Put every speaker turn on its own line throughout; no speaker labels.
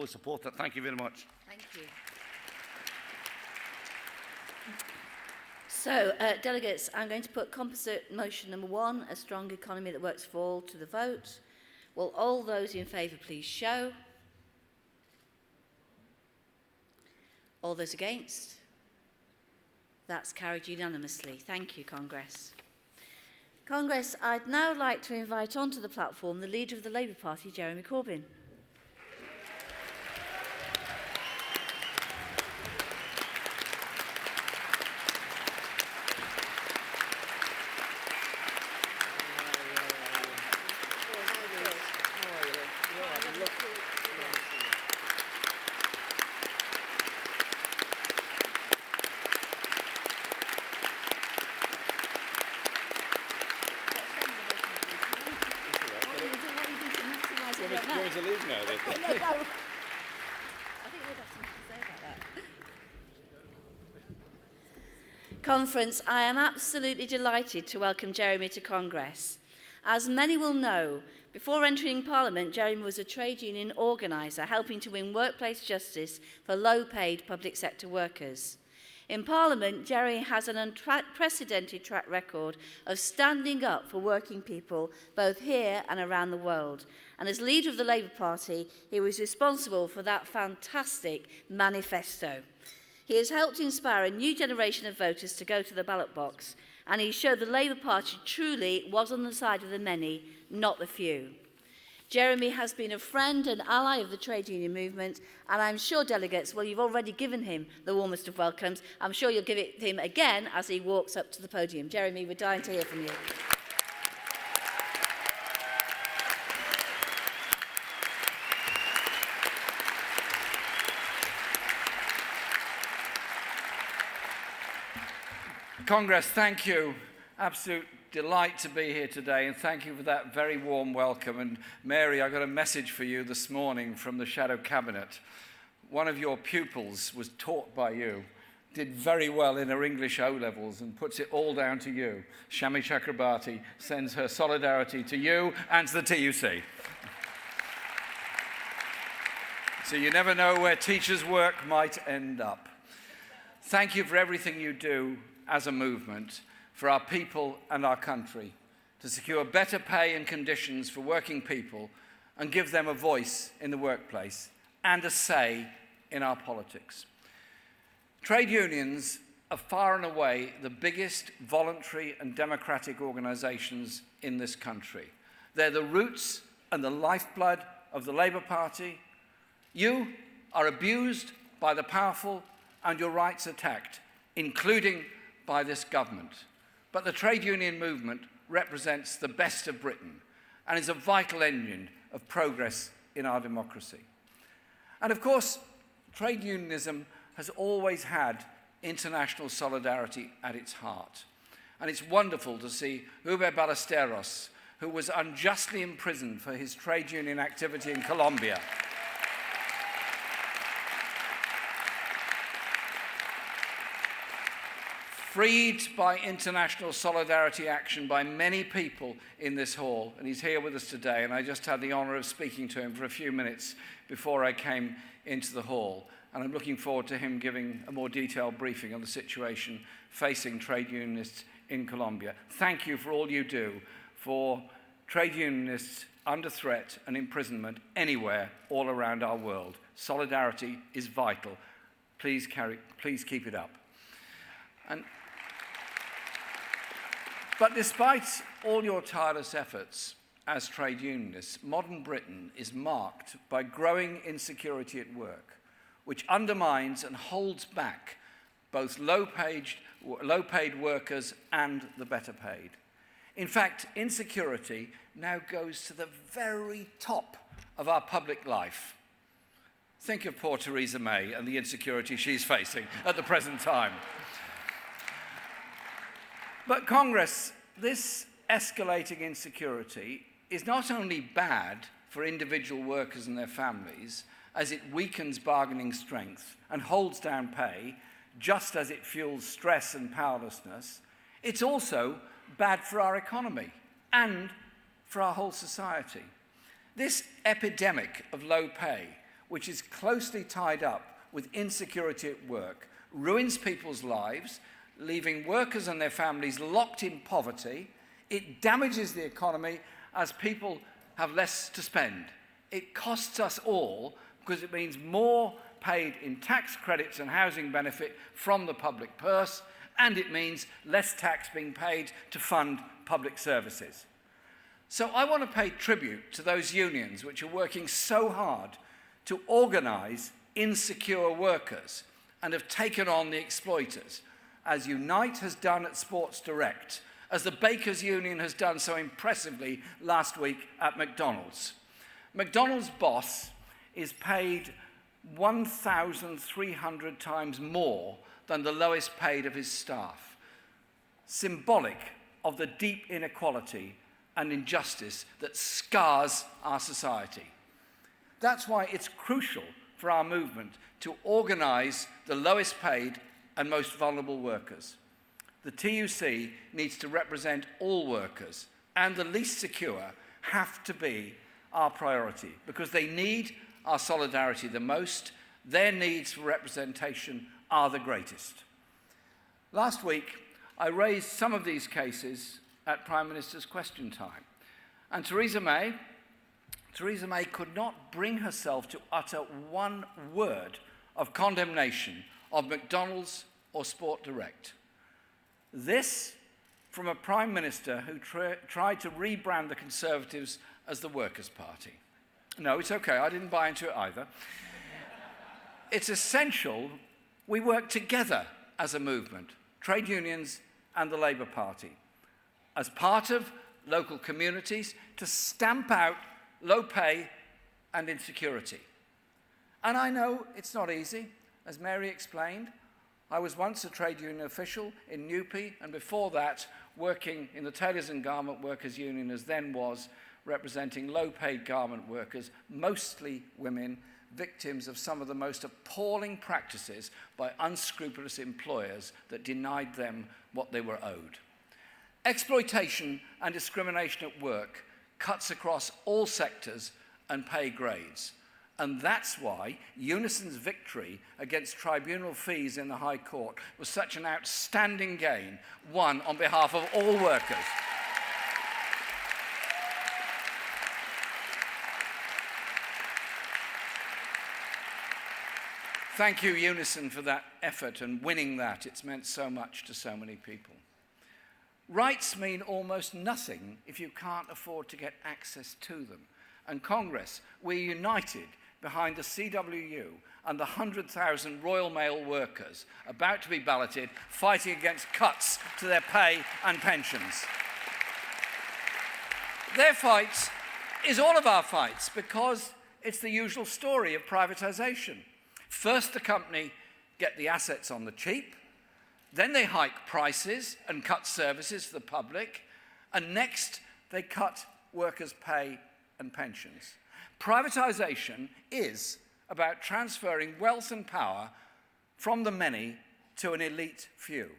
fully support that. Thank you very much.
Thank you. So, delegates, I'm going to put composite motion number 1, a strong economy that works for all, to the vote. Will all those in favour please show? All those against? That's carried unanimously. Thank you, Congress. Congress, I'd now like to invite onto the platform the leader of the Labour Party, Jeremy Corbyn. Conference, I am absolutely delighted to welcome Jeremy to Congress. As many will know, before entering Parliament, Jeremy was a trade union organiser, helping to win workplace justice for low-paid public sector workers. In Parliament, Jeremy has an unprecedented track record of standing up for working people both here and around the world. And as leader of the Labour Party, he was responsible for that fantastic manifesto. He has helped inspire a new generation of voters to go to the ballot box, and he showed the Labour Party truly was on the side of the many, not the few. Jeremy has been a friend and ally of the trade union movement, and I'm sure, delegates, well, you've already given him the warmest of welcomes. I'm sure you'll give it him again as he walks up to the podium. Jeremy, we're dying to hear from you.
Congress, thank you. Absolute delight to be here today, and thank you for that very warm welcome. And Mary, I got a message for you this morning from the Shadow Cabinet. One of your pupils was taught by you, did very well in her English O-levels, and puts it all down to you. Shami Chakrabarti sends her solidarity to you and to the TUC. So you never know where teachers' work might end up. Thank you for everything you do as a movement for our people and our country, to secure better pay and conditions for working people and give them a voice in the workplace and a say in our politics. Trade unions are far and away the biggest voluntary and democratic organisations in this country. They're the roots and the lifeblood of the Labour Party. You are abused by the powerful and your rights attacked, including by this government. But the trade union movement represents the best of Britain and is a vital engine of progress in our democracy. And of course, trade unionism has always had international solidarity at its heart. And it's wonderful to see Ube Ballesteros, who was unjustly imprisoned for his trade union activity in Colombia, freed by international solidarity action by many people in this hall, and he's here with us today, and I just had the honour of speaking to him for a few minutes before I came into the hall, and I'm looking forward to him giving a more detailed briefing on the situation facing trade unionists in Colombia. Thank you for all you do for trade unionists under threat and imprisonment anywhere all around our world. Solidarity is vital. Please keep it up. But despite all your tireless efforts as trade unionists, modern Britain is marked by growing insecurity at work, which undermines and holds back both low-paid workers and the better paid. In fact, insecurity now goes to the very top of our public life. Think of poor Theresa May and the insecurity she's facing at the present time. But Congress, this escalating insecurity is not only bad for individual workers and their families, as it weakens bargaining strength and holds down pay, just as it fuels stress and powerlessness, it's also bad for our economy and for our whole society. This epidemic of low pay, which is closely tied up with insecurity at work, ruins people's lives, leaving workers and their families locked in poverty. It damages the economy as people have less to spend. It costs us all because it means more paid in tax credits and housing benefit from the public purse, and it means less tax being paid to fund public services. So I want to pay tribute to those unions which are working so hard to organise insecure workers and have taken on the exploiters, as Unite has done at Sports Direct, as the Bakers Union has done so impressively last week at McDonald's. McDonald's boss is paid 1,300 times more than the lowest paid of his staff, symbolic of the deep inequality and injustice that scars our society. That's why it's crucial for our movement to organise the lowest paid and most vulnerable workers. The TUC needs to represent all workers, and the least secure have to be our priority because they need our solidarity the most. Their needs for representation are the greatest. Last week, I raised some of these cases at Prime Minister's Question Time, and Theresa May could not bring herself to utter one word of condemnation of McDonald's or Sport Direct. This from a Prime Minister who tried to rebrand the Conservatives as the Workers' Party. No, it's okay, I didn't buy into it either. It's essential we work together as a movement, trade unions and the Labour Party, as part of local communities to stamp out low pay and insecurity. And I know it's not easy. As Mary explained, I was once a trade union official in Newpie, and before that, working in the Tailors and Garment Workers Union, as then was, representing low-paid garment workers, mostly women, victims of some of the most appalling practices by unscrupulous employers that denied them what they were owed. Exploitation and discrimination at work cuts across all sectors and pay grades. And that's why Unison's victory against tribunal fees in the High Court was such an outstanding gain, won on behalf of all workers. Thank you, Unison, for that effort and winning that. It's meant so much to so many people. Rights mean almost nothing if you can't afford to get access to them. And Congress, we're united behind the CWU and the 100,000 Royal Mail workers about to be balloted, fighting against cuts to their pay and pensions. Their fight is all of our fights because it's the usual story of privatisation. First, the company get the assets on the cheap, then they hike prices and cut services for the public, and next they cut workers' pay and pensions. Privatisation is about transferring wealth and power from the many to an elite few.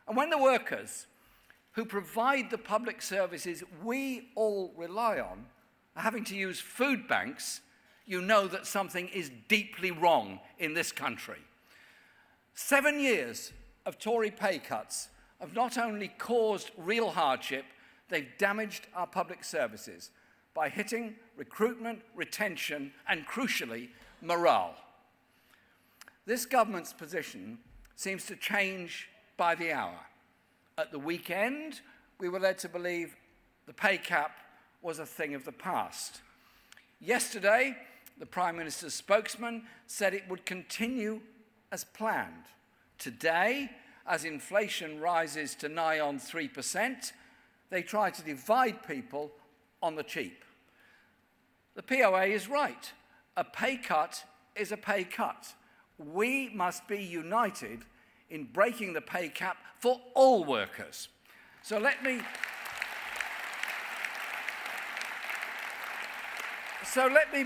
And when the workers who provide the public services we all rely on are having to use food banks, you know that something is deeply wrong in this country. 7 years of Tory pay cuts have not only caused real hardship, they've damaged our public services by hitting recruitment, retention, and crucially, morale. This government's position seems to change by the hour. At the weekend, we were led to believe the pay cap was a thing of the past. Yesterday, the Prime Minister's spokesman said it would continue as planned. Today, as inflation rises to nigh on 3%, they try to divide people on the cheap. The POA is right. A pay cut is a pay cut. We must be united in breaking the pay cap for all workers. So let me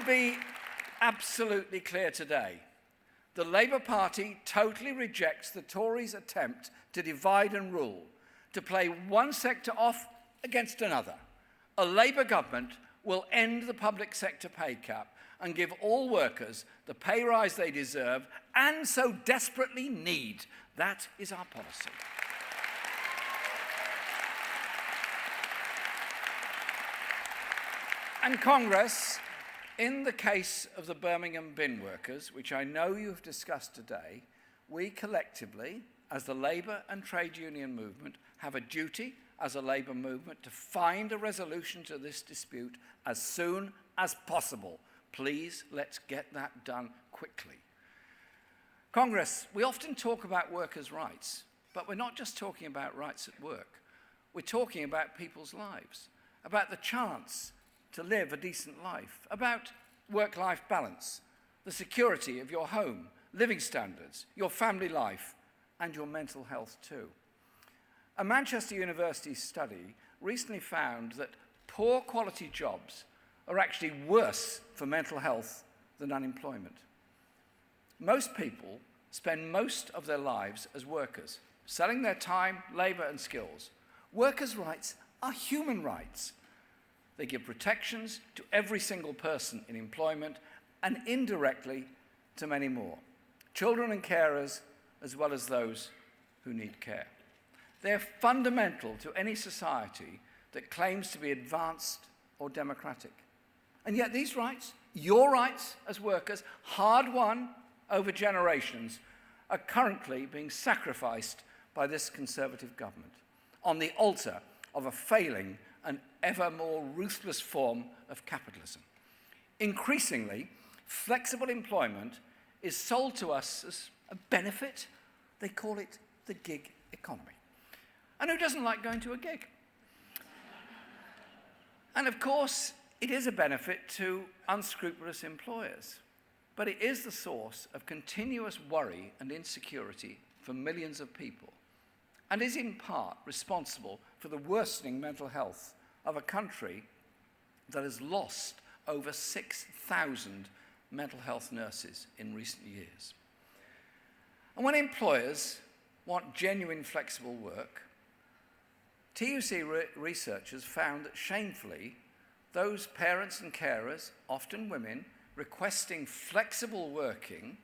be absolutely clear today. The Labour Party totally rejects the Tories' attempt to divide and rule, to play one sector off against another. A Labour government will end the public sector pay cap and give all workers the pay rise they deserve and so desperately need. That is our policy. And Congress, in the case of the Birmingham bin workers, which I know you have discussed today, we collectively, as the Labour and trade union movement, have a duty as a Labour movement to find a resolution to this dispute as soon as possible. Please, let's get that done quickly. Congress, we often talk about workers' rights, but we're not just talking about rights at work. We're talking about people's lives, about the chance to live a decent life, about work-life balance, the security of your home, living standards, your family life, and your mental health too. A Manchester University study recently found that poor quality jobs are actually worse for mental health than unemployment. Most people spend most of their lives as workers, selling their time, labour and skills. Workers' rights are human rights. They give protections to every single person in employment and indirectly to many more, children and carers as well as those who need care. They're fundamental to any society that claims to be advanced or democratic. And yet these rights, your rights as workers, hard-won over generations, are currently being sacrificed by this Conservative government on the altar of a failing and ever more ruthless form of capitalism. Increasingly, flexible employment is sold to us as a benefit. They call it the gig economy. And who doesn't like going to a gig? And of course, it is a benefit to unscrupulous employers, but it is the source of continuous worry and insecurity for millions of people, and is in part responsible for the worsening mental health of a country that has lost over 6,000 mental health nurses in recent years. And when employers want genuine flexible work, TUC researchers found that shamefully, those parents and carers, often women, requesting flexible working,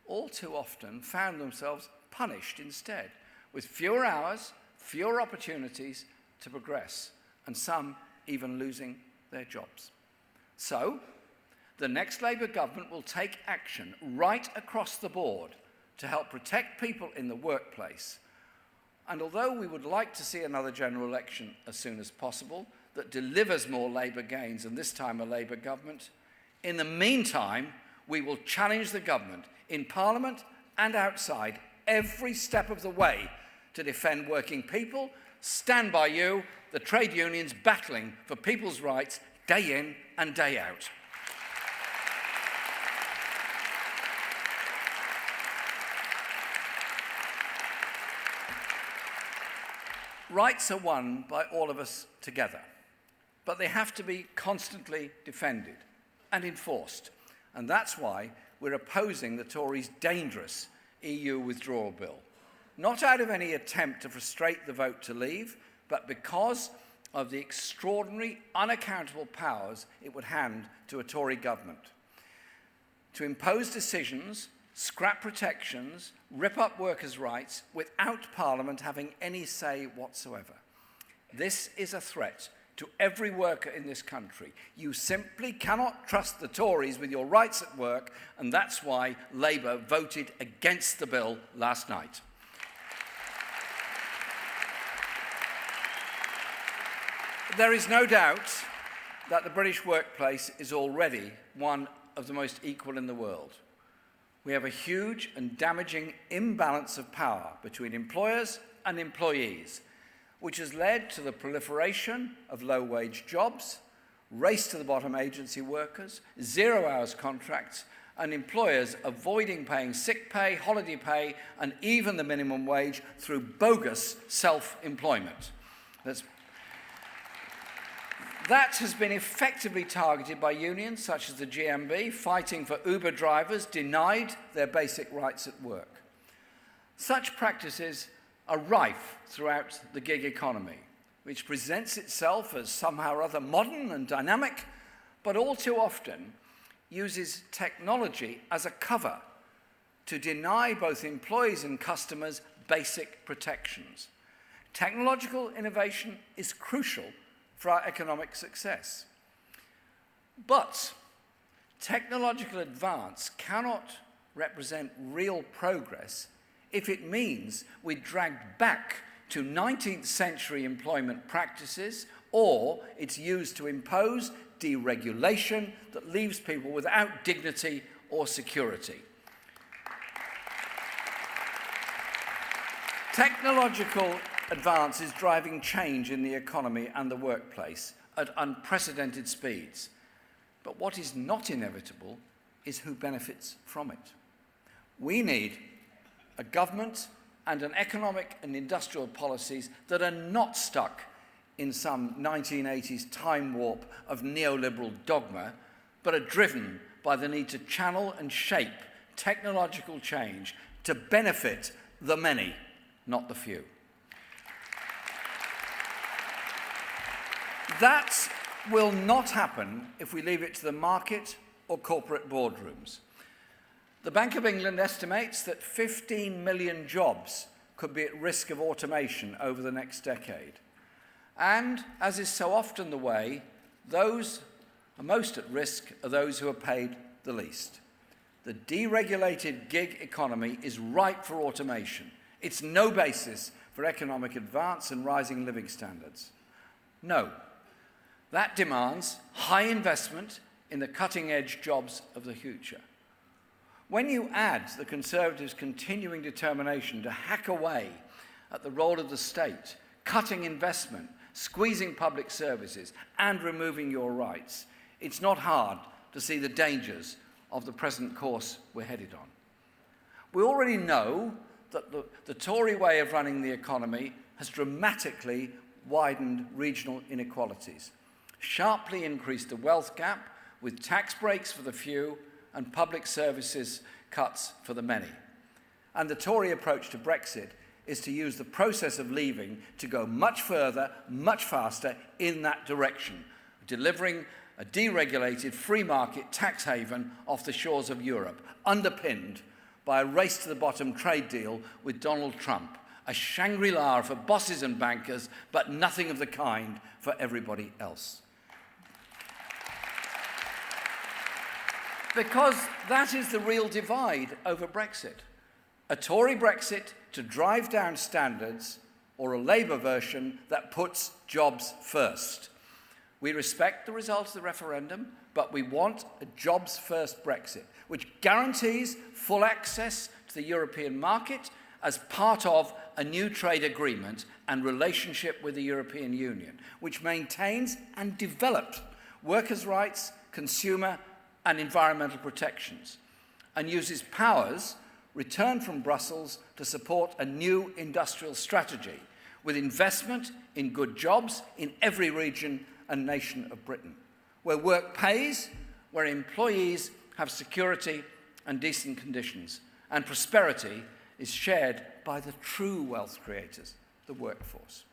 all too often found themselves punished instead, with fewer hours, fewer opportunities to progress, and some even losing their jobs. So, the next Labour government will take action right across the board to help protect people in the workplace. And although we would like to see another general election as soon as possible that delivers more Labour gains, and this time a Labour government, in the meantime, we will challenge the government in Parliament and outside every step of the way to defend working people, stand by you, the trade unions battling for people's rights day in and day out. Rights are won by all of us together, but they have to be constantly defended and enforced. And that's why we're opposing the Tories' dangerous EU withdrawal bill. Not out of any attempt to frustrate the vote to leave, but because of the extraordinary, unaccountable powers it would hand to a Tory government. To impose decisions, scrap protections, rip up workers' rights without Parliament having any say whatsoever. This is a threat to every worker in this country. You simply cannot trust the Tories with your rights at work, and that's why Labour voted against the bill last night. There is no doubt that the British workplace is already one of the most equal in the world. We have a huge and damaging imbalance of power between employers and employees, which has led to the proliferation of low-wage jobs, race-to-the-bottom agency workers, zero-hours contracts, and employers avoiding paying sick pay, holiday pay, and even the minimum wage through bogus self-employment. That has been effectively targeted by unions such as the GMB, fighting for Uber drivers denied their basic rights at work. Such practices are rife throughout the gig economy, which presents itself as somehow or other modern and dynamic, but all too often uses technology as a cover to deny both employees and customers basic protections. Technological innovation is crucial for our economic success. But technological advance cannot represent real progress if it means we drag back to 19th century employment practices, or it's used to impose deregulation that leaves people without dignity or security. Technological advance is driving change in the economy and the workplace at unprecedented speeds. But what is not inevitable is who benefits from it. We need a government and an economic and industrial policies that are not stuck in some 1980s time warp of neoliberal dogma, but are driven by the need to channel and shape technological change to benefit the many, not the few. That will not happen if we leave it to the market or corporate boardrooms. The Bank of England estimates that 15 million jobs could be at risk of automation over the next decade. And, as is so often the way, those most at risk are those who are paid the least. The deregulated gig economy is ripe for automation. It's no basis for economic advance and rising living standards. No, that demands high investment in the cutting-edge jobs of the future. When you add the Conservatives' continuing determination to hack away at the role of the state, cutting investment, squeezing public services, and removing your rights, it's not hard to see the dangers of the present course we're headed on. We already know that the Tory way of running the economy has dramatically widened regional inequalities, sharply increased the wealth gap with tax breaks for the few and public services cuts for the many. And the Tory approach to Brexit is to use the process of leaving to go much further, much faster in that direction, delivering a deregulated free market tax haven off the shores of Europe, underpinned by a race-to-the-bottom trade deal with Donald Trump, a Shangri-La for bosses and bankers, but nothing of the kind for everybody else. Because that is the real divide over Brexit. A Tory Brexit to drive down standards, or a Labour version that puts jobs first. We respect the result of the referendum, but we want a jobs-first Brexit, which guarantees full access to the European market as part of a new trade agreement and relationship with the European Union, which maintains and develops workers' rights, consumer and environmental protections, and uses powers returned from Brussels to support a new industrial strategy with investment in good jobs in every region and nation of Britain, where work pays, where employees have security and decent conditions, and prosperity is shared by the true wealth creators, the workforce.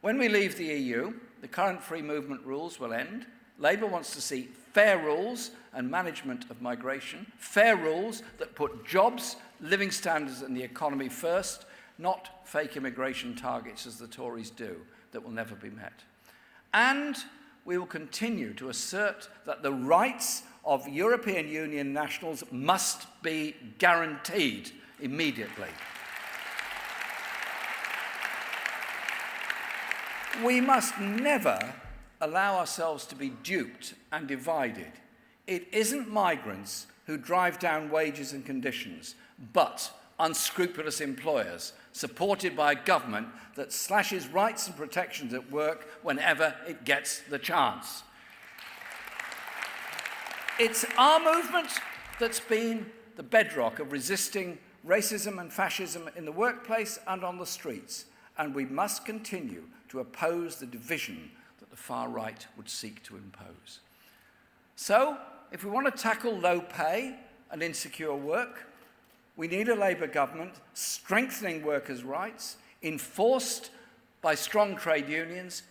When we leave the EU, the current free movement rules will end. Labour wants to see fair rules and management of migration, fair rules that put jobs, living standards and the economy first, not fake immigration targets as the Tories do, that will never be met. And we will continue to assert that the rights of European Union nationals must be guaranteed immediately. We must never allow ourselves to be duped and divided. It isn't migrants who drive down wages and conditions, but unscrupulous employers supported by a government that slashes rights and protections at work whenever it gets the chance. It's our movement that's been the bedrock of resisting racism and fascism in the workplace and on the streets, and we must continue to oppose the division that the far right would seek to impose. So, if we want to tackle low pay and insecure work, we need a Labour government strengthening workers' rights, enforced by strong trade unions,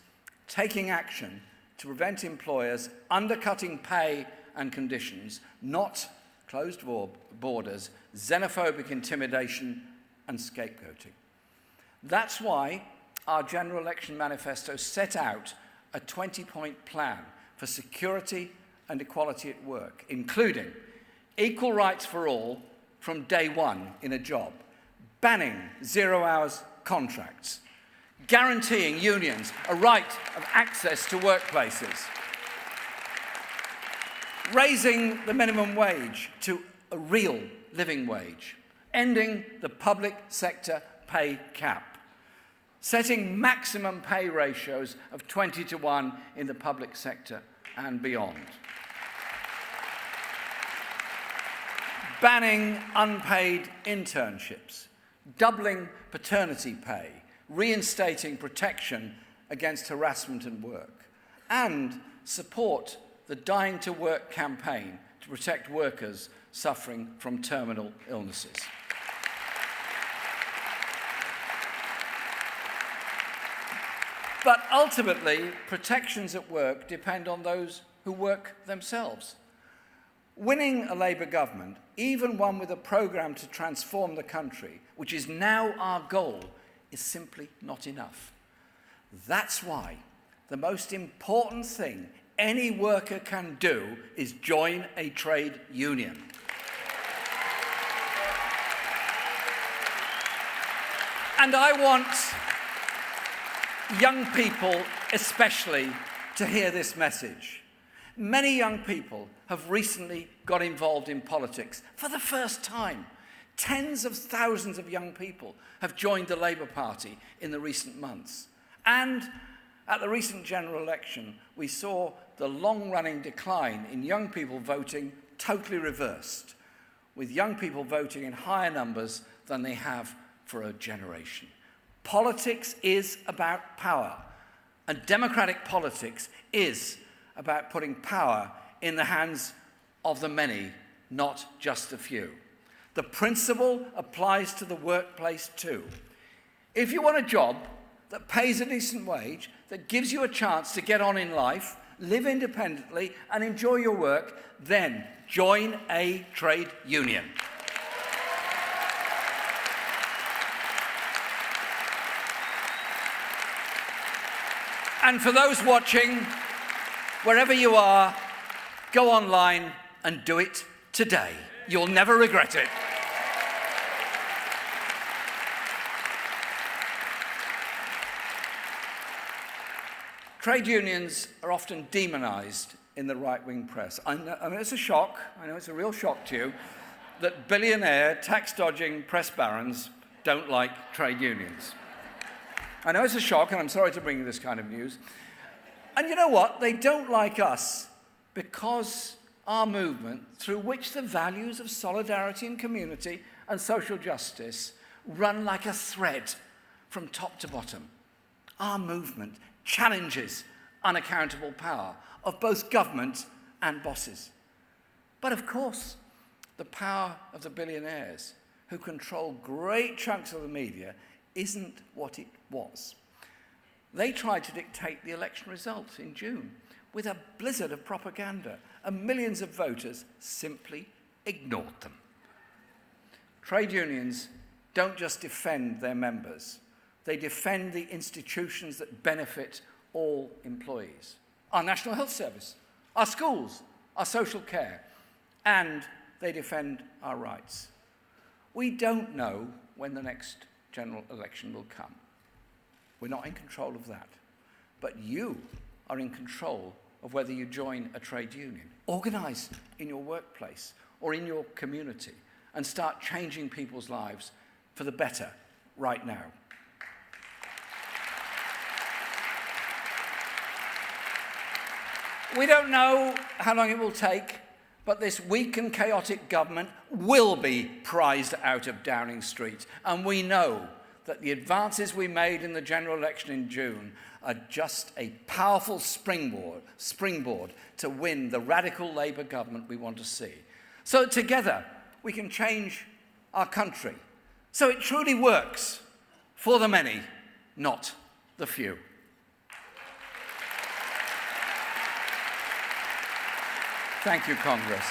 taking action to prevent employers undercutting pay and conditions, not closed borders, xenophobic intimidation, and scapegoating. That's why our general election manifesto set out a 20-point plan for security and equality at work, including equal rights for all from day one in a job, banning zero-hours contracts, guaranteeing unions a right of access to workplaces, raising the minimum wage to a real living wage, ending the public sector pay cap, setting maximum pay ratios of 20-to-1 in the public sector and beyond, banning unpaid internships, doubling paternity pay, reinstating protection against harassment at work, and support the Dying to Work campaign to protect workers suffering from terminal illnesses. But ultimately, protections at work depend on those who work themselves. Winning a Labour government, even one with a programme to transform the country, which is now our goal, is simply not enough. That's why the most important thing any worker can do is join a trade union. And I want young people especially to hear this message. Many young people have recently got involved in politics for the first time. Tens of thousands of young people have joined the Labour Party in the recent months. And at the recent general election, we saw the long-running decline in young people voting totally reversed, with young people voting in higher numbers than they have for a generation. Politics is about power, and democratic politics is about putting power in the hands of the many, not just a few. The principle applies to the workplace too. If you want a job that pays a decent wage, that gives you a chance to get on in life, live independently, and enjoy your work, then join a trade union. And for those watching, wherever you are, go online and do it today. You'll never regret it. Trade unions are often demonised in the right-wing press. I know it's a shock, I know it's a real shock to you, that billionaire, tax-dodging press barons don't like trade unions. I know it's a shock, and I'm sorry to bring you this kind of news. And you know what? They don't like us because our movement, through which the values of solidarity and community and social justice run like a thread from top to bottom. Our movement challenges unaccountable power of both government and bosses. But of course, the power of the billionaires who control great chunks of the media isn't what it was. They tried to dictate the election result in June with a blizzard of propaganda, and millions of voters simply ignored them. Trade unions don't just defend their members, they defend the institutions that benefit all employees. Our National Health Service, our schools, our social care, and they defend our rights. We don't know when the next general election will come. We're not in control of that. But you are in control of whether you join a trade union. Organise in your workplace or in your community and start changing people's lives for the better right now. We don't know how long it will take, but this weak and chaotic government will be prized out of Downing Street. And we know that the advances we made in the general election in June are just a powerful springboard to win the radical Labour government we want to see. So together we can change our country. So it truly works for the many, not the few. Thank you, Congress.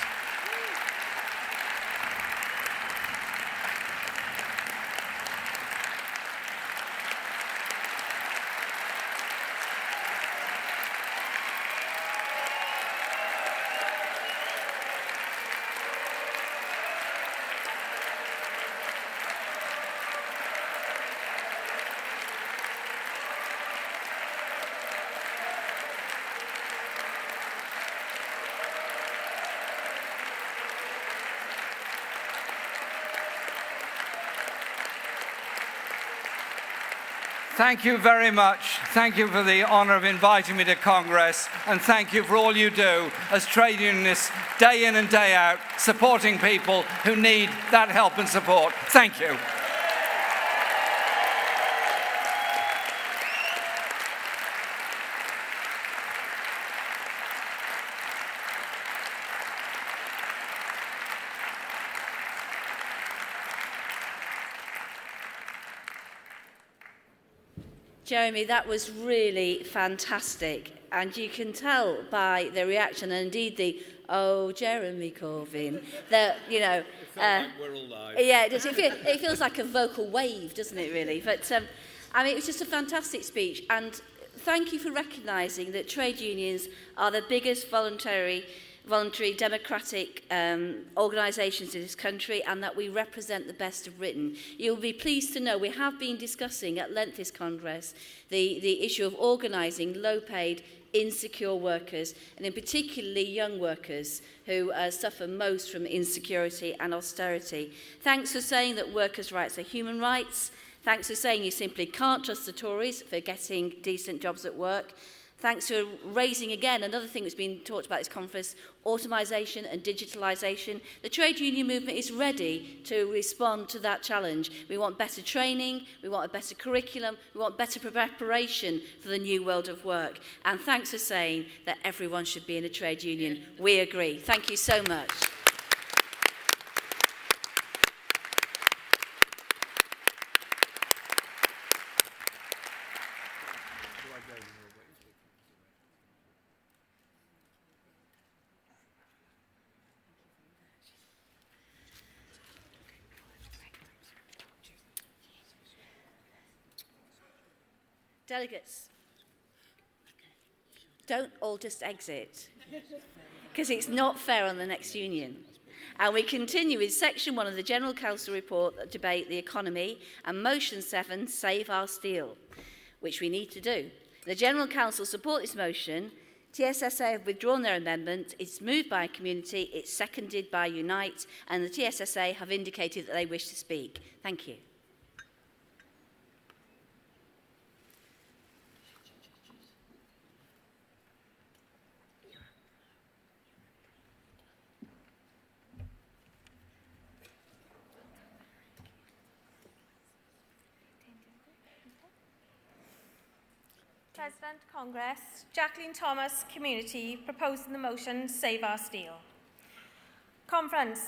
Thank you very much. Thank you for the honour of inviting me to Congress, and thank you for all you do as trade unionists, day in and day out, supporting people who need that help and support. Thank you.
Jeremy, that was really fantastic. And you can tell by the reaction, and indeed the, oh, Jeremy Corbyn, that, you know...
It felt like we're all live.
Yeah, it does. It feels like a vocal wave, doesn't it, really? But, I mean, it was just a fantastic speech. And thank you for recognising that trade unions are the biggest voluntary democratic organisations in this country, and that we represent the best of Britain. You'll be pleased to know we have been discussing at length this Congress the issue of organising low-paid, insecure workers, and in particularly young workers who suffer most from insecurity and austerity. Thanks for saying that workers' rights are human rights. Thanks for saying you simply can't trust the Tories for getting decent jobs at work. Thanks for raising again another thing that's been talked about at this conference, automisation and digitalisation. The trade union movement is ready to respond to that challenge. We want better training, we want a better curriculum, we want better preparation for the new world of work. And thanks for saying that everyone should be in a trade union. We agree. Thank you so much. Delegates, don't all just exit, because it's not fair on the next union. And we continue with Section 1 of the General Council report that debate the economy, and Motion 7, Save Our Steel, which we need to do. The General Council support this motion. TSSA have withdrawn their amendment. It's moved by a community, it's seconded by Unite, and the TSSA have indicated that they wish to speak. Thank you.
President Congress, Jacqueline Thomas, Community, proposing the motion Save Our Steel. Conference,